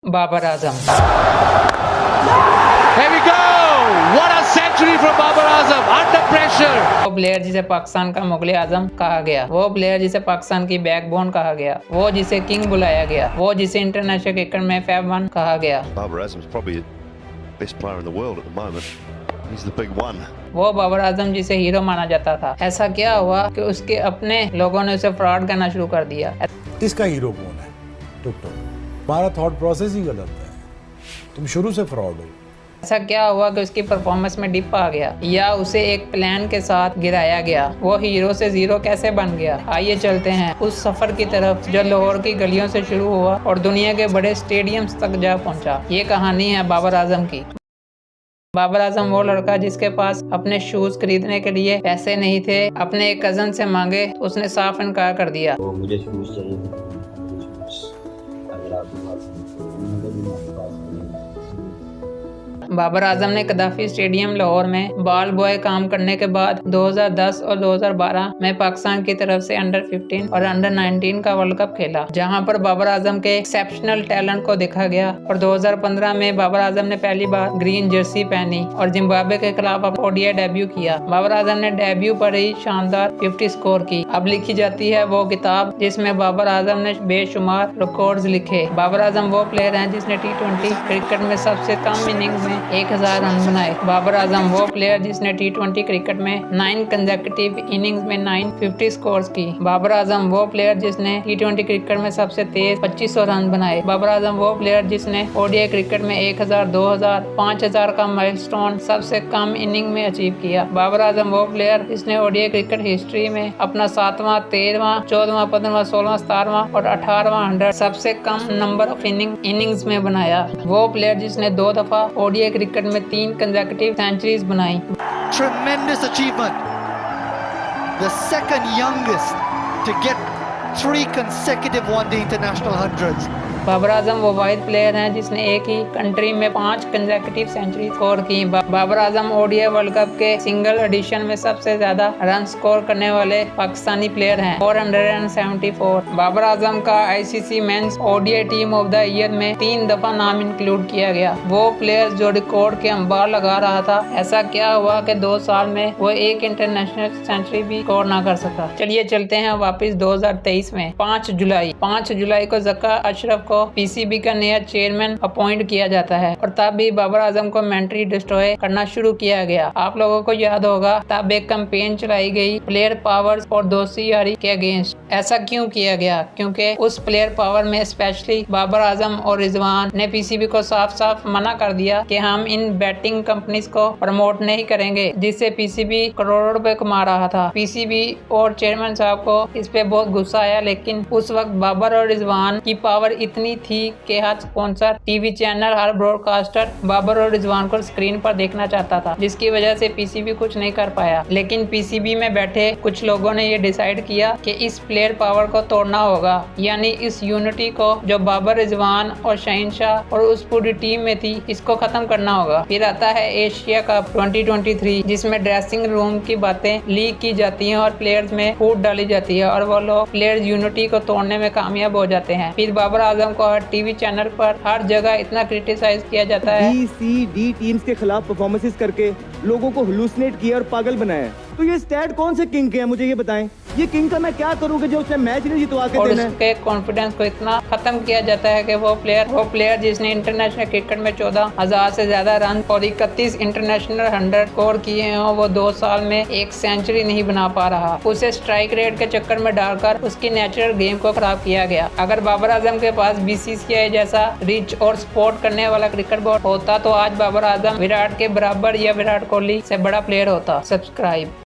Babar Azam. There we go! What a century from Babar Azam under pressure. वो player जिसे पाकिस्तान का मुगले आजम कहा गया, वो प्लेयर जिसे पाकिस्तान की बैकबोन कहा गया, वो जिसे किंग बुलाया गया, वो जिसे इंटरनेशनल क्रिकेट में फैब वन कहा गया। Babar Azam's probably the best player in the world at the moment. He's the big one. वो बाबर आजम जिसे हीरो माना जाता था। ऐसा क्या हुआ कि उसके अपने लोगों ने उसे फ्रॉड कहना शुरू कर दिया। इसका हीरो कौन है? टुक। हमारा थॉट प्रोसेस ही गलत है। तुम शुरू से फ्रॉड हो। ऐसा क्या हुआ कि उसकी परफॉर्मेंस में डिप आ गया या उसे एक प्लान के साथ गिराया गया? वो हीरो से जीरो कैसे बन गया? आइए चलते हैं उस सफर की तरफ जो लाहौर की गलियों से शुरू हुआ और दुनिया के बड़े स्टेडियम्स तक जा पहुंचा। ये कहानी है बाबर आजम की। बाबर आजम वो लड़का जिसके पास अपने शूज खरीदने के लिए पैसे नहीं थे, अपने एक कजन से मांगे तो उसने साफ इनकार कर दिया। तो मुझे शूज चाहिए, अगर आपके पास बाबर आजम ने कदाफी स्टेडियम लाहौर में बॉल बॉय काम करने के बाद 2010 और 2012 में पाकिस्तान की तरफ से अंडर 15 और अंडर 19 का वर्ल्ड कप खेला, जहां पर बाबर आजम के एक्सेप्शनल टैलेंट को देखा गया। और 2015 में बाबर आजम ने पहली बार ग्रीन जर्सी पहनी और जिम्बाब्वे के खिलाफ अपना ओडीआई डेब्यू किया। बाबर आजम ने डेब्यू पर ही शानदार 50 स्कोर की। अब लिखी जाती है वो किताब जिसमें बाबर आजम ने बेशुमार रिकॉर्ड्स लिखे। बाबर आजम वो प्लेयर हैं जिसने T20 क्रिकेट में सबसे कम इनिंग्स में 1000 रन बनाए। बाबर आजम वो प्लेयर जिसने T20 क्रिकेट में 9 कंसेक्यूटिव इनिंग्स में 950 स्कोर्स की। बाबर आजम वो प्लेयर जिसने T20 क्रिकेट में सबसे तेज 2500 रन बनाए। बाबर आजम वो प्लेयर जिसने ओडीआई क्रिकेट में 1000, 2000, 5000 का माइलस्टोन सबसे कम इनिंग में अचीव किया। बाबर आजम वो प्लेयर जिसने ओडीआई क्रिकेट हिस्ट्री में अपना 7वां, 13वां, 14वां, 15वां, 16वां, 17वां और 18वां 100 सबसे कम नंबर ऑफ इनिंग्स में बनाया। वो प्लेयर जिसने 2 दफा ओडीआई क्रिकेट में 3 कंसेक्यूटिव सेंचुरीज बनाई। Tremendous achievement. The second youngest to get 3 consecutive one-day international hundreds. Babar Azam वो वाहिद प्लेयर हैं जिसने एक ही कंट्री में 5 कंसेक्यूटिव सेंचुरी स्कोर की। Babar Azam ODI world cup के सिंगल एडिशन में सबसे ज्यादा रन स्कोर करने वाले पाकिस्तानी प्लेयर हैं, 474। बाबर आजम का ICC men's ODI team of the year में 3 दफा नाम इंक्लूड किया गया। वो प्लेयर जो रिकॉर्ड के अंबार लगा रहा था। ऐसा क्या हुआ कि 2 साल में वो एक इंटरनेशनल सेंचुरी भी स्कोर ना कर सका? चलिए चलते हैं वापस 2023 में। 5 जुलाई को जका अशरफ को पीसीबी का नया चेयरमैन अपॉइंट किया जाता है और तब भी बाबर आजम को मेंटली डिस्ट्रॉय करना शुरू किया गया। आप लोगों को याद होगा तब एक कैंपेन चलाई गई प्लेयर पावर्स और दोस्ती यारी के अगेंस्ट। ऐसा क्यों किया गया? क्योंकि उस प्लेयर पावर में स्पेशली बाबर आजम और रिजवान ने पीसीबी को साफ साफ मना कर दिया कि हम इन बैटिंग कंपनीज को प्रमोट नहीं करेंगे, जिससे पीसीबी करोड़ों रुपए कमा रहा था। पीसीबी और चेयरमैन साहब को इस पे बहुत गुस्सा आया, लेकिन उस वक्त बाबर और रिजवान की पावर इतनी थी कि हर स्पॉन्सर, टीवी चैनल, हर ब्रॉडकास्टर बाबर और रिजवान को स्क्रीन पर देखना चाहता था, जिसकी वजह से पीसीबी कुछ नहीं कर पाया। लेकिन पीसीबी में बैठे कुछ लोगों ने ये डिसाइड किया कि इस प्लेयर पावर को तोड़ना होगा, यानी इस यूनिटी को जो बाबर, रिजवान और शहनशाह और उस पूरी टीम में थी, इसको खत्म करना होगा। फिर आता है एशिया कप 2023, जिसमें ड्रेसिंग रूम की बातें लीक की जाती हैं और प्लेयर्स में फूट डाली जाती है और वो लोग प्लेयर्स यूनिटी को तोड़ने में कामयाब हो जाते हैं। फिर बाबर आजम को हर टीवी चैनल पर हर जगह इतना क्रिटिसाइज किया जाता है। बी, सी, डी टीम्स के खिलाफ परफॉर्मेंसेस करके लोगों को हुलूसिनेट किया और पागल बनाया। तो ये स्टैट कौन से किंग के हैं, मुझे ये बताएं। ये किंग का मैं क्या करूँ कि जो उसने मैच नहीं जितवा के देना है। उसके कॉन्फिडेंस को इतना खत्म किया जाता है कि वो प्लेयर जिसने इंटरनेशनल क्रिकेट में 14,000 से ज्यादा रन और 31 इंटरनेशनल 100 स्कोर किए हैं, वो 2 साल में एक सेंचुरी नहीं बना पा रहा। उसे स्ट्राइक रेट के चक्कर में डालकर उसकी नेचुरल गेम को खराब किया गया। अगर बाबर आजम के पास बीसीसीआई जैसा रिच और सपोर्ट करने वाला क्रिकेट बोर्ड होता तो आज बाबर आजम विराट के बराबर या विराट कोहली से बड़ा प्लेयर होता। सब्सक्राइब।